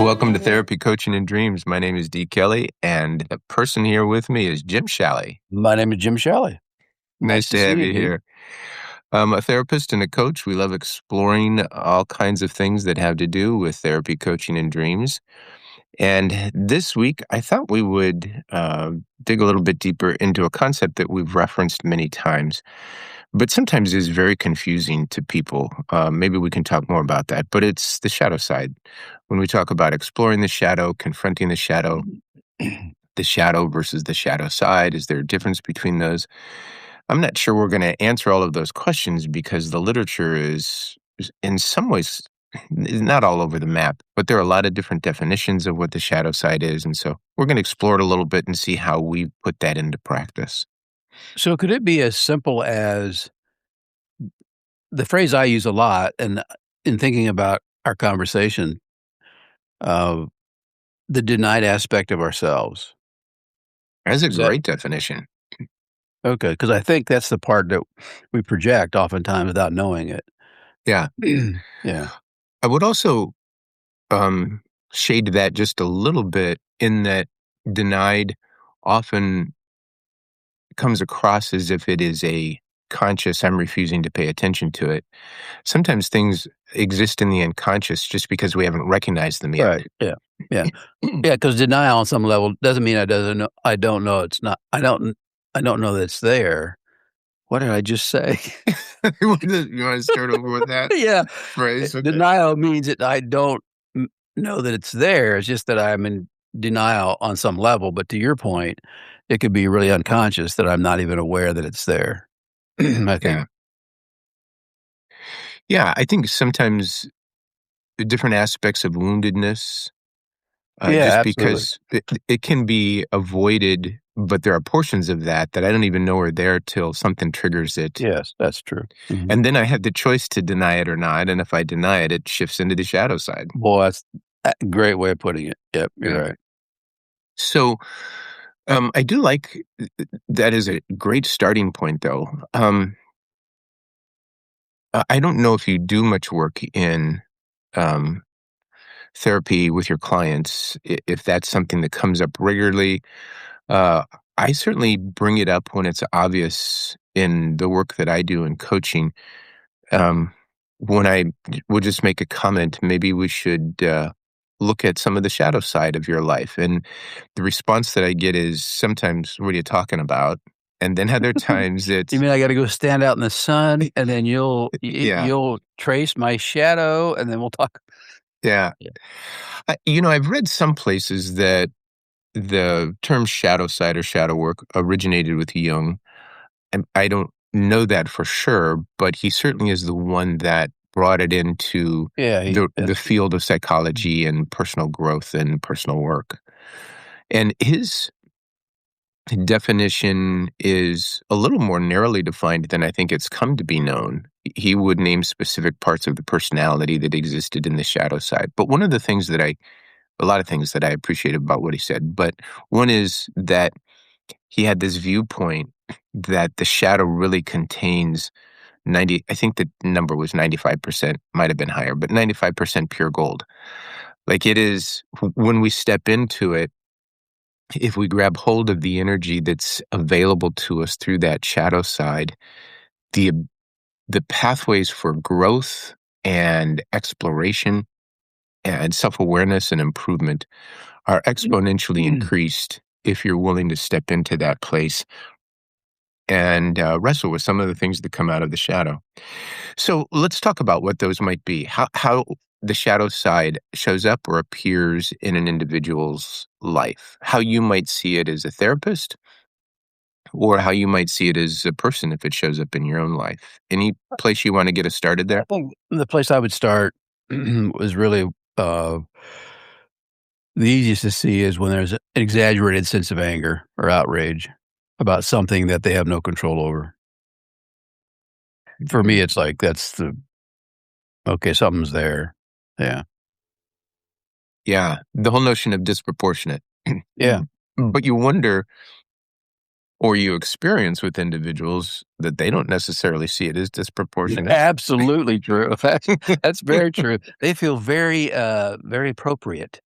welcome to Therapy, Coaching, and Dreams. My name is D. Kelly, and the person here with me is Jim Shalley. My name is Jim Shalley. Nice to have you here. I'm a therapist and a coach. We love exploring all kinds of things that have to do with therapy, coaching, and dreams. And this week, I thought we would dig a little bit deeper into a concept that we've referenced many times, but sometimes is very confusing to people. Maybe we can talk more about that, but it's the shadow side. When we talk about exploring the shadow, confronting the shadow versus the shadow side, is there a difference between those? I'm not sure we're going to answer all of those questions because the literature is in some ways not all over the map, but there are a lot of different definitions of what the shadow side is. And so we're going to explore it a little bit and see how we put that into practice. So could it be as simple as the phrase I use a lot, and in thinking about our conversation, the denied aspect of ourselves? That's a great definition. Okay, because I think that's the part that we project oftentimes without knowing it. Yeah. Yeah. I would also shade that just a little bit in that denied often comes across as if it is a conscious, I'm refusing to pay attention to it. Sometimes things exist in the unconscious just because we haven't recognized them yet. Right. Yeah. Yeah. Yeah. Because denial on some level doesn't mean I don't know it's not. I don't know that it's there. What did I just say? You want to start over with that? Yeah. Phrase? Okay. Denial means that I don't know that it's there. It's just that I'm in denial on some level. But to your point, it could be really unconscious that I'm not even aware that it's there. I think. Yeah, I think sometimes the different aspects of woundedness, just because it can be avoided, but there are portions of that I don't even know are there till something triggers it. Yes, that's true. Mm-hmm. And then I have the choice to deny it or not. And if I deny it, it shifts into the shadow side. Boy, that's a great way of putting it. Yep, you're right. So I do like that is a great starting point, though. I don't know if you do much work in therapy with your clients, if that's something that comes up regularly. I certainly bring it up when it's obvious in the work that I do in coaching. When I will just make a comment, maybe we should look at some of the shadow side of your life. And the response that I get is sometimes, what are you talking about? And then other times it's... You mean I got to go stand out in the sun and then you'll trace my shadow and then we'll talk? Yeah. I've read some places that the term shadow side or shadow work originated with Jung. And I don't know that for sure, but he certainly is the one that brought it into the field of psychology and personal growth and personal work. And his definition is a little more narrowly defined than I think it's come to be known. He would name specific parts of the personality that existed in the shadow side. But one of the things that a lot of things that I appreciate about what he said, but one is that he had this viewpoint that the shadow really contains I think the number was 95%, might have been higher, but 95% pure gold. Like it is, when we step into it, if we grab hold of the energy that's available to us through that shadow side, the pathways for growth and exploration and self-awareness and improvement are exponentially increased if you're willing to step into that place and wrestle with some of the things that come out of the shadow. So let's talk about what those might be. How the shadow side shows up or appears in an individual's life. How you might see it as a therapist, or how you might see it as a person if it shows up in your own life. Any place you want to get us started there? I think the place I would start was really the easiest to see is when there's an exaggerated sense of anger or outrage about something that they have no control over. For me, it's like something's there. Yeah. Yeah. The whole notion of disproportionate. Yeah. But you wonder, or you experience with individuals that they don't necessarily see it as disproportionate. Absolutely true. That's very true. They feel very, very appropriate.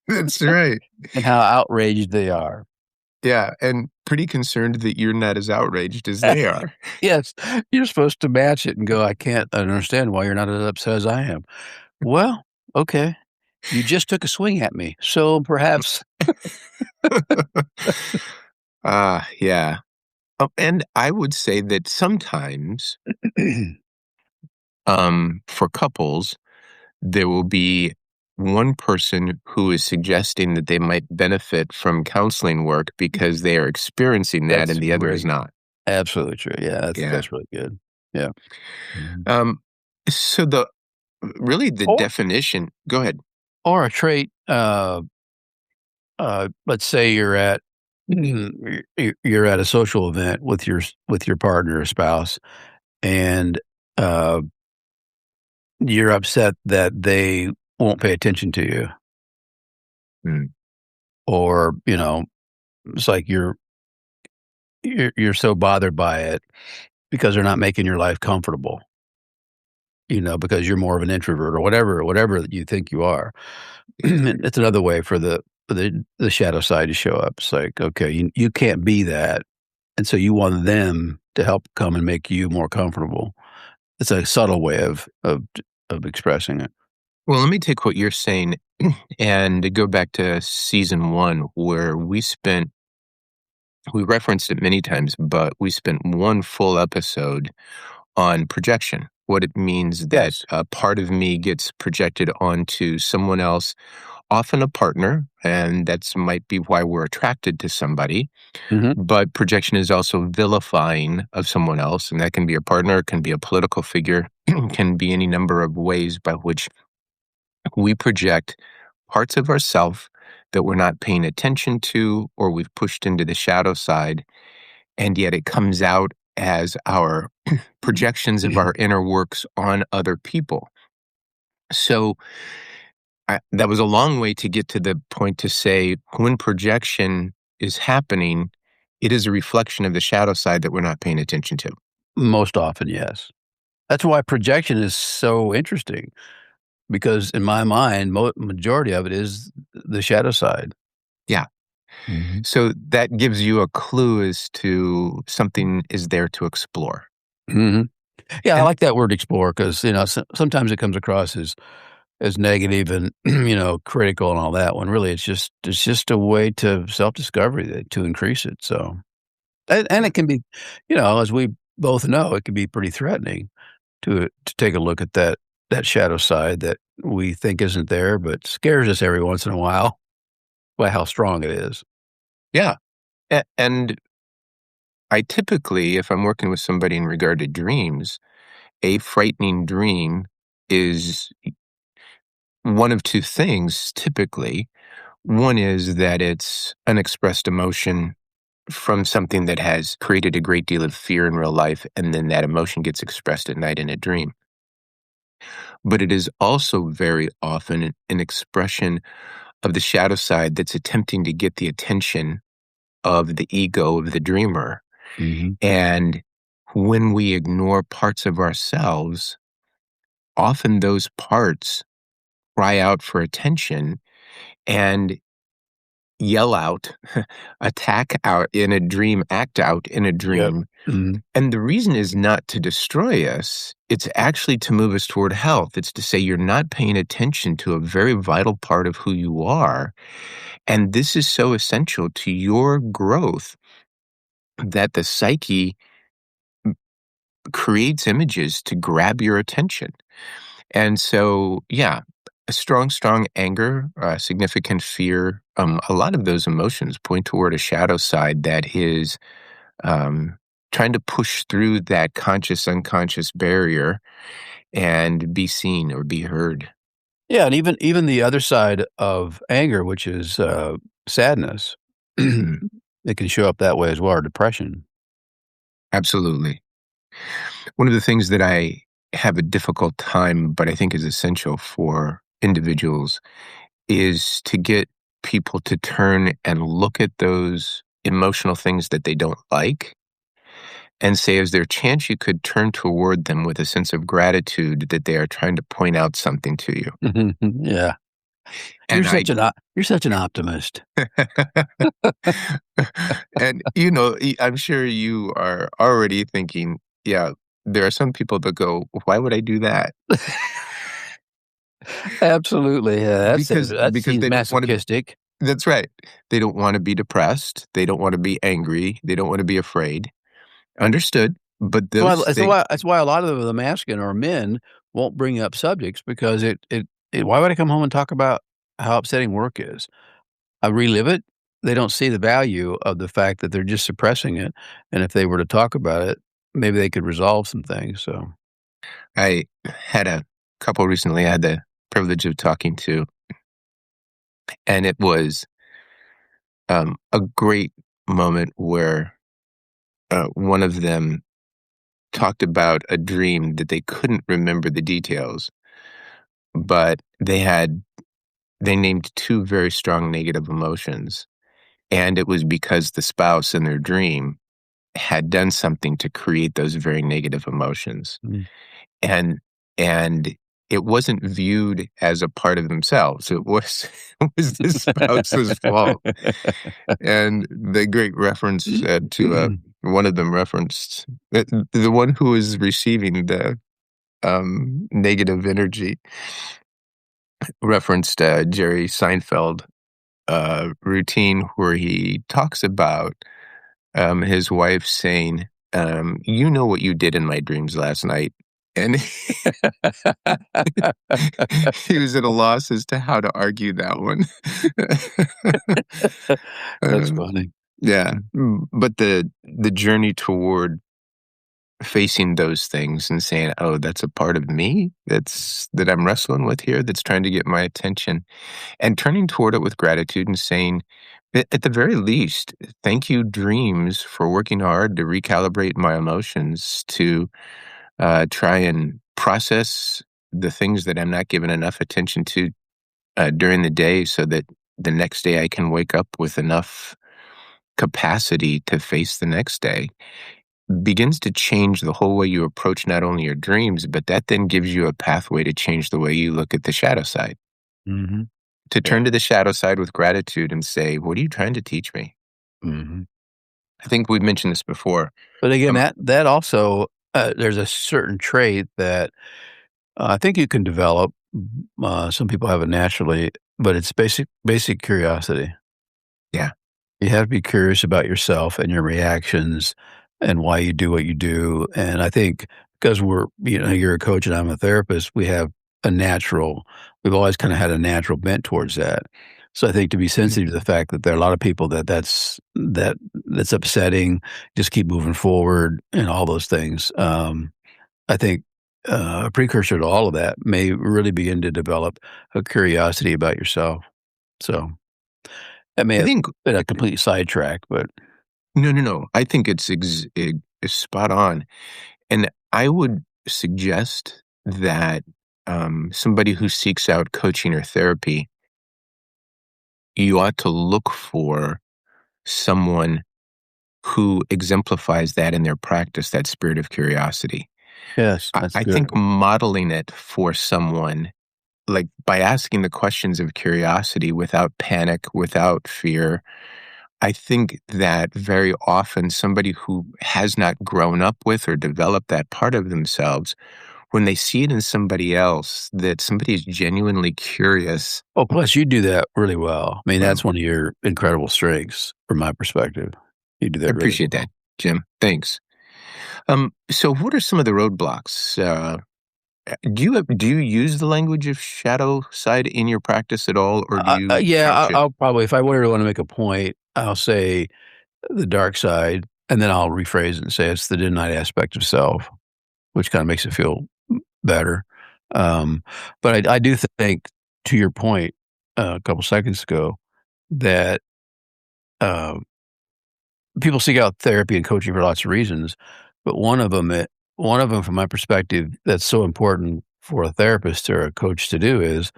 That's right. and how outraged they are. Yeah, and pretty concerned that you're not as outraged as they are. Yes, you're supposed to match it and go, "I can't understand why you're not as upset as I am." Well, okay. You just took a swing at me, so perhaps Yeah. And I would say that sometimes, for couples, there will be one person who is suggesting that they might benefit from counseling work because they are experiencing that that's and the other is great. not. Absolutely true. Yeah, Yeah. that's really good. Yeah. Mhm. Um, so really the Or definition, go ahead. or a trait, let's say you're at you're at a social event with with your partner or spouse, and, uh, you're upset that they won't pay attention to you, Mm, or, it's like you're so bothered by it because they're not making your life comfortable, because you're more of an introvert or whatever you think you are. It's another way for the shadow side to show up. It's like, okay, you can't be that, and so you want them to help come and make you more comfortable. It's a subtle way of expressing it. Well, let me take what you're saying and go back to season one, where we referenced it many times, but we spent one full episode on projection. What it means that Yes. a part of me gets projected onto someone else, often a partner, and that's might be why we're attracted to somebody. Mhm. But projection is also vilifying of someone else, and that can be a partner, it can be a political figure, can be any number of ways by which we project parts of ourself that we're not paying attention to or we've pushed into the shadow side, and yet it comes out as our projections of our inner works on other people. So that was a long way to get to the point to say when projection is happening, it is a reflection of the shadow side that we're not paying attention to. Most often, yes. That's why projection is so interesting because in my mind, majority of it is the shadow side. Yeah. Mhm. So that gives you a clue as to something is there to explore. Mhm. Yeah, I And like that word explore because, sometimes it comes across as negative and, critical and all that, when really it's just a way to self-discovery to increase it, so and it can be, as we both know, it can be pretty threatening to take a look at that shadow side that we think isn't there, but scares us every once in a while by how strong it is. yeah, and I typically, if I'm working with somebody in regard to dreams, a frightening dream is one of two things typically. One is that it's unexpressed emotion from something that has created a great deal of fear in real life, and then that emotion gets expressed at night in a dream. But it is also very often an expression of the shadow side that's attempting to get the attention of the ego of the dreamer. Mhm. And when we ignore parts of ourselves, often those parts cry out for attention and yell out, attack out in a dream, act out in a Yep. dream. Mhm. And the reason is not to destroy us, it's actually to move us toward health. It's to say you're not paying attention to a very vital part of who you are. And this is so essential to your growth that the psyche creates images to grab your attention. And so, yeah, a strong anger, significant fear, a lot of those emotions point toward a shadow side that is um, trying to push through that conscious unconscious barrier and be seen or be heard. Yeah, and even the other side of anger, which is, sadness, Mm, it can show up that way as well, or depression. absolutely. One of the things that I have a difficult time, but I think is essential for individuals, is to get people to turn and look at those emotional things that they don't like and say, is there a chance you could turn toward them with a sense of gratitude that they are trying to point out something to you? Mhm, yeah. You're And I such an optimist. and, I'm sure you are already thinking, yeah, there are some people that go, "Why would I do that?" Absolutely, yeah, that Because seems they don't wanna. masochistic. That's right. They don't wanna be depressed, they don't wanna be angry, they don't wanna be afraid. Understood, but those things. That's why a lot of the masculine or men won't bring up subjects because why would I come home and talk about how upsetting work is? I relive it. They don't see the value of the fact that they're just suppressing it, and if they were to talk about it, maybe they could resolve some things, so I had a couple recently I had the privilege of talking to, and it was, a great moment where, one of them talked about a dream that they couldn't remember the details, but they named 2 very strong negative emotions, and it was because the spouse in their dream had done something to create those very negative emotions. mm. And and it wasn't viewed as a part of themselves, it was it was the spouse's fault. And the great reference, one of them referenced the one who was receiving the, negative energy referenced, Jerry Seinfeld, routine where he talks about, his wife saying, "You know what you did in my dreams last night." And he was at a loss as to how to argue that one. That's Uh, funny. yeah, but the journey toward facing those things and saying, "Oh, that's a part of me that I'm wrestling with here that's trying to get my attention," and turning toward it with gratitude and saying, at the very least, thank you, dreams, for working hard to recalibrate my emotions to try and process the things that I'm not giving enough attention to during the day so that the next day I can wake up with enough capacity to face the next day begins to change the whole way you approach not only your dreams, but that then gives you a pathway to change the way you look at the shadow side. Mhm. To Yeah. turn to the shadow side with gratitude and say, "What are you trying to teach me?" Mhm. I think we've mentioned this before. But again, Um, that also, there's a certain trait that, I think you can develop. Some people have it naturally, but it's basic curiosity. yeah. You have to be curious about yourself and your reactions and why you do what you do, and I think because you're a coach and I'm a therapist, we've always kinda had a natural bent towards that. So I think to be sensitive to the fact that there are a lot of people that's upsetting, just keep moving forward and all those things. I think, a precursor to all of that may really begin to develop a curiosity about yourself. So, that may I have think been a complete sidetrack, but no, no, no. I think it's spot on, and I would suggest that somebody who seeks out coaching or therapy, you ought to look for someone who exemplifies that in their practice, that spirit of curiosity. yes, I, that's I good. think modeling it for someone, like by asking the questions of curiosity without panic, without fear, I think that very often somebody who has not grown up with or developed that part of themselves, when they see it in somebody else, that somebody is genuinely curious. Oh, plus you do that really well. I mean, Well, that's one of your incredible strengths from my perspective. You do I that really appreciate that, well. Jim. Thanks. So what are some of the roadblocks? Do you use the language of shadow side in your practice at all, or do you Yeah, couch it? I'll probably if I were to wanna make a point, I'll say the dark side, and then I'll rephrase it and say it's the denied aspect of self, which kinda makes it feel better. Um, but I do think, to your point, a couple seconds ago, that, um people seek out therapy and coaching for lots of reasons, but one of them, from my perspective, that's so important for a therapist or a coach to do is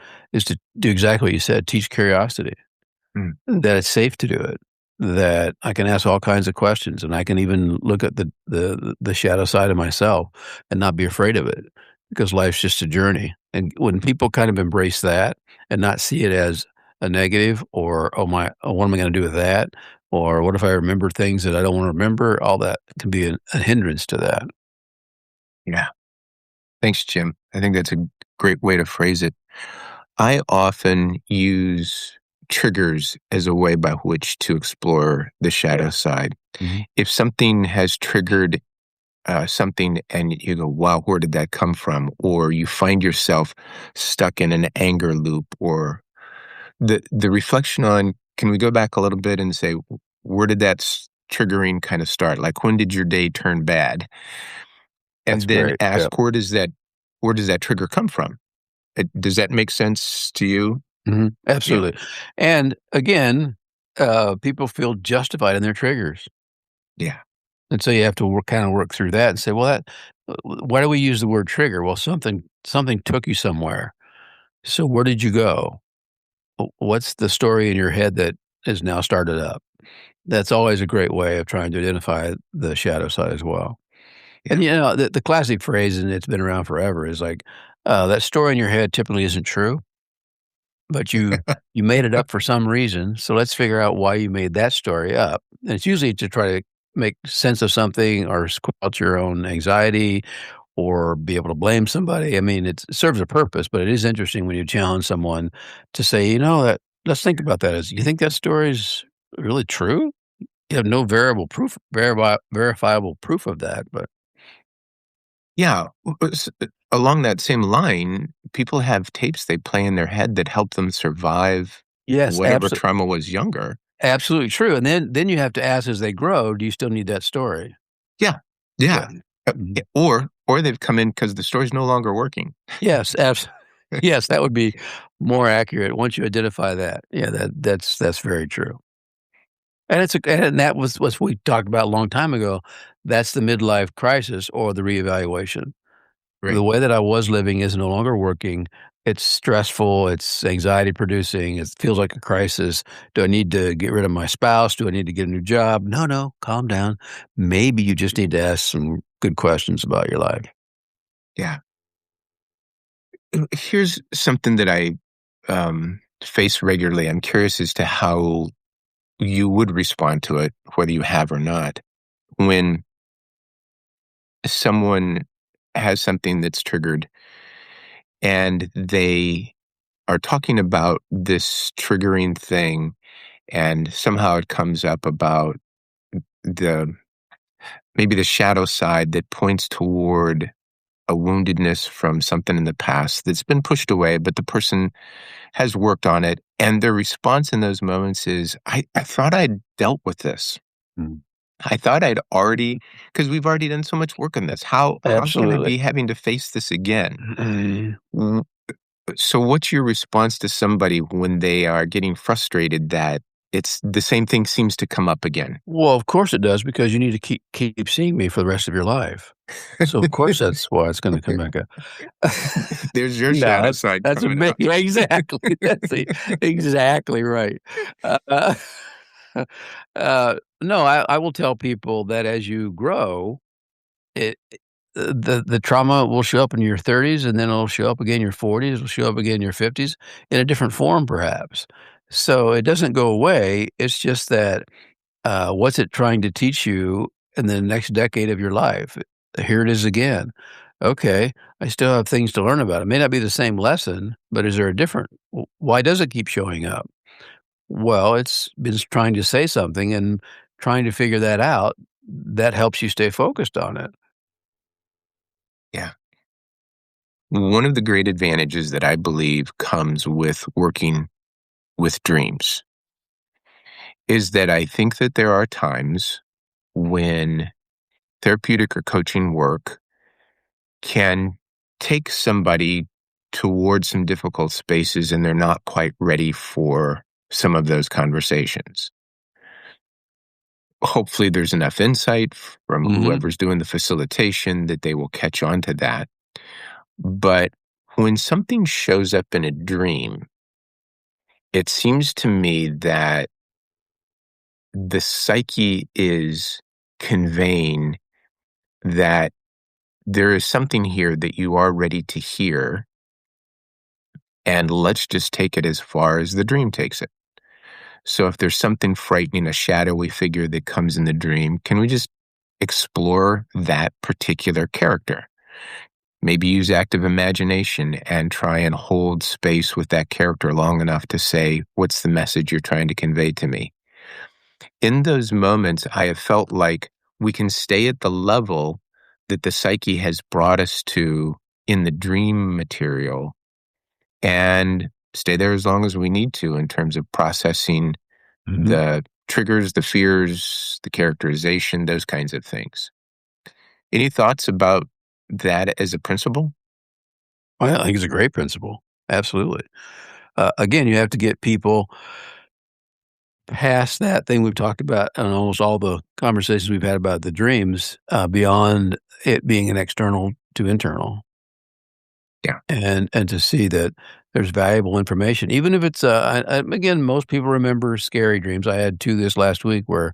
to do exactly what you said, teach curiosity, Mm. that it's safe to do it, that I can ask all kinds of questions, and I can even look at the shadow side of myself and not be afraid of it, because life's just a journey. And when people kind of embrace that and not see it as a negative or, what am I going to do with that? Or what if I remember things that I don't want to remember? All that can be a hindrance to that. Yeah. Thanks, Jim. I think that's a great way to phrase it. I often use triggers as a way by which to explore the shadow Yeah. side. Mhm. If something has triggered something and you go, wow, where did that come from? Or you find yourself stuck in an anger loop, or the reflection on, can we go back a little bit and say, where did that triggering kind of start? Like, when did your day turn bad? That's And then great. Yeah. ask, where does that trigger come from? Does that make sense to you? Mhm. Yeah. Absolutely. And again, people feel justified in their triggers. Yeah. And so you have to kind of work through that and say, well, why do we use the word trigger? Well, something took you somewhere. So where did you go? What's the story in your head that is now started up? That's always a great way of trying to identify the shadow side as well. And Yeah. the classic phrase, and it's been around forever, is like, that story in your head typically isn't true, but you made it up for some reason. So let's figure out why you made that story up. And it's usually to try to make sense of something or squelch your own anxiety or be able to blame somebody. I mean, it serves a purpose, but it is interesting when you challenge someone to say, that let's think about that. You think that story is really true? You have no verifiable proof of that, but Yeah. Along that same line, people have tapes they play in their head that help them survive yes, whatever trauma was younger. absolutely true. And then you have to ask as they grow, do you still need that story? Yeah. Yeah. Yeah. Mhm. Or they've come in because the story's no longer working. Yes, yes, that would be more accurate once you identify that. Yeah, that's very true. And that was what we talked about a long time ago. That's the midlife crisis or the reevaluation. The Right. way that I was living is no longer working. It's stressful. It's anxiety producing. It feels like a crisis. Do I need to get rid of my spouse? Do I need to get a new job? No, no, calm down. Maybe you just need to ask some good questions about your life. Yeah. Here's something that I face regularly. I'm curious as to how you would respond to it, whether you have or not. When someone has something that's triggered and they are talking about this triggering thing, and somehow it comes up about the maybe the shadow side that points toward a woundedness from something in the past that's been pushed away, but the person has worked on it. And their response in those moments is, I thought I'd dealt with this. Mm. I thought I'd already, because we've already done so much work on this. How can I Absolutely. be having to face this again? Mm. W- So what's your response to somebody when they are getting frustrated that it's the same thing seems to come up again? Well, of course it does because you need to keep seeing me for the rest of your life. So of course that's why it's going to come back up. There's your No, shadow side that's a coming big out. yeah, exactly. Exactly right. Uh, no, I will tell people that as you grow, the trauma will show up in your 30s, and then it'll show up again in your 40s, it'll show up again in your 50s in a different form perhaps. So it doesn't go away, it's just that, what's it trying to teach you in the next decade of your life? Here it is again. Okay, I still have things to learn about. It may not be the same lesson, but is there a different why does it keep showing up? Well, it's been trying to say something and trying to figure that out, that helps you stay focused on it. Yeah. One of the great advantages that I believe comes with working with dreams is that I think that there are times when therapeutic or coaching work can take somebody towards some difficult spaces and they're not quite ready for some of those conversations. Hopefully, there's enough insight from Mhm. whoever's doing the facilitation that they will catch on to that. But when something shows up in a dream, it seems to me that the psyche is conveying that there is something here that you are ready to hear, and let's just take it as far as the dream takes it. So if there's something frightening, a shadowy figure that comes in the dream, can we just explore that particular character? Maybe use active imagination and try and hold space with that character long enough to say, what's the message you're trying to convey to me? In those moments, I have felt like we can stay at the level that the psyche has brought us to in the dream material and stay there as long as we need to in terms of processing Mhm. the triggers, the fears, the characterization, those kinds of things. Any thoughts about that as a principle? Well, I think it's a great principle. Absolutely. Again, you have to get people past that thing we've talked about in almost all the conversations we've had about the dreams, beyond it being an external to internal, Yeah. and to see that there's valuable information, even if it's, again, most people remember scary dreams. I had 2 this last week where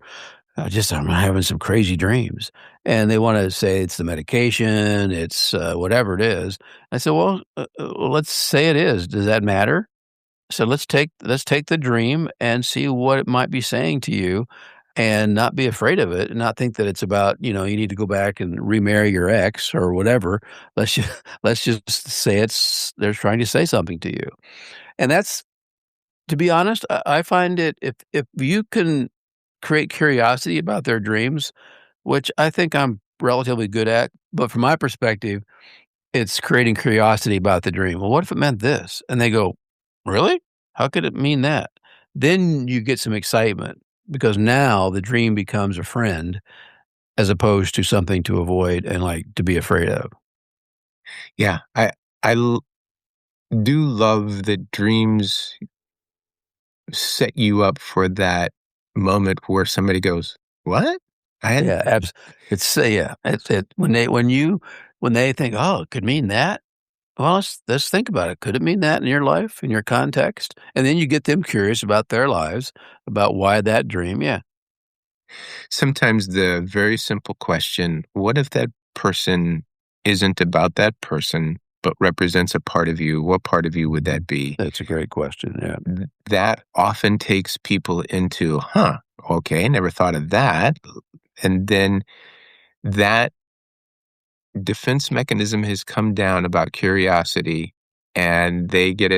I'm having some crazy dreams, and they wanna say it's the medication, it's, whatever it is. I said, "Well, let's say it is. Does that matter?" So let's take the dream and see what it might be saying to you, and not be afraid of it, and not think that it's about, you need to go back and remarry your ex or whatever. Let's just let's just say they're trying to say something to you. And that's, to be honest, I find it, if you can create curiosity about their dreams, which I think I'm relatively good at, but from my perspective, it's creating curiosity about the dream. "Well, what if it meant this?" And they go, "Really? How could it mean that?" Then you get some excitement because now the dream becomes a friend as opposed to something to avoid and, like, to be afraid of. Yeah. I do love that dreams set you up for that moment where somebody goes, "What? I had." Yeah, yeah, it's it when they think, "Oh, it could mean that?" Well, let's think about it. Could it mean that in your life, in your context? And then you get them curious about their lives, about why that dream. Yeah, Sometimes the very simple question, what if that person isn't about that person, but represents a part of you? What part of you would that be? that's a great question. Yeah. That often takes people into, huh, okay, never thought of that. And then that defense mechanism has come down about curiosity, and they get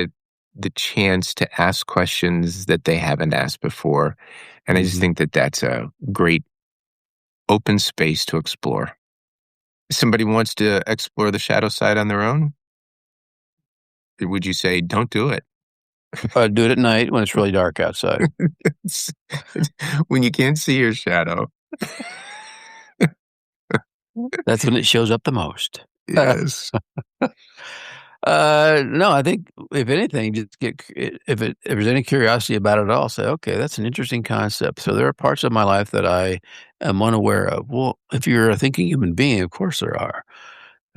the chance to ask questions that they haven't asked before. And I just Mhm. think that that's a great open space to explore. Somebody wants to explore the shadow side on their own, would you say, don't do it? Do it at night when it's really dark outside. It's- when you can't see your shadow. That's when it shows up the most. Yes. No, I think if anything, just if there's any curiosity about it at all, say, okay, that's an interesting concept. So there are parts of my life that I am unaware of. Well, if you're a thinking human being, of course there are.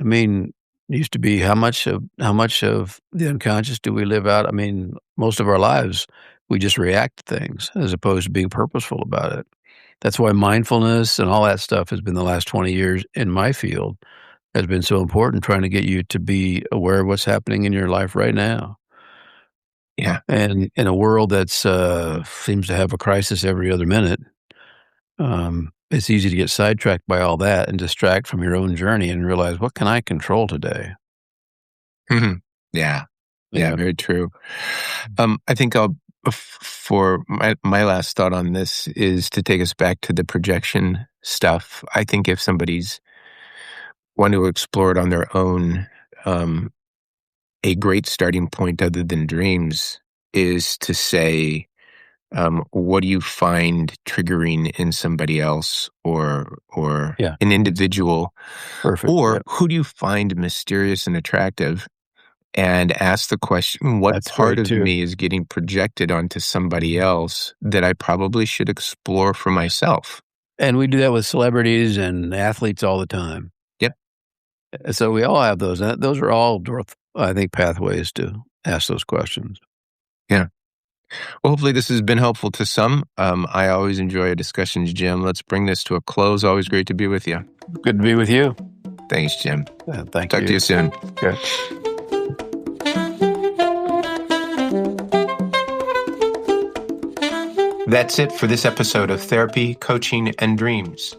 I mean, it used to be how much of the unconscious do we live out? I mean, most of our lives we just react to things as opposed to being purposeful about it. That's why mindfulness and all that stuff has been the last 20 years in my field has been so important, trying to get you to be aware of what's happening in your life right now. Yeah. And in a world that's seems to have a crisis every other minute, it's easy to get sidetracked by all that and distract from your own journey and realize, what can I control today? Mhm. Yeah. Yeah, Yeah. very true. I think for my last thought on this is to take us back to the projection stuff. I think if somebody's want to explore it on their own, um, a great starting point other than dreams is to say, what do you find triggering in somebody else or Yeah. an That's individual, perfect. or Yeah. who do you find mysterious and attractive? And ask the question, what That's part great of too. me is getting projected onto somebody else that I probably should explore for myself? And we do that with celebrities and athletes all the time. Yep. So we all have those. Those are all, I think, pathways to ask those questions. Yeah. Well, hopefully this has been helpful to some. I always enjoy our discussions, Jim. Let's bring this to a close. Always great to be with you. Good to be with you. Thanks, Jim. Thank Talk you. to you soon. Okay. That's it for this episode of Therapy, Coaching, and Dreams.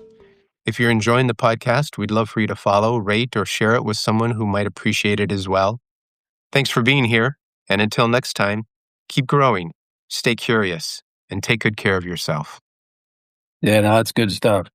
If you're enjoying the podcast, we'd love for you to follow, rate, or share it with someone who might appreciate it as well. Thanks for being here, and until next time, keep growing, stay curious, and take good care of yourself. Yeah, no, it's good stuff.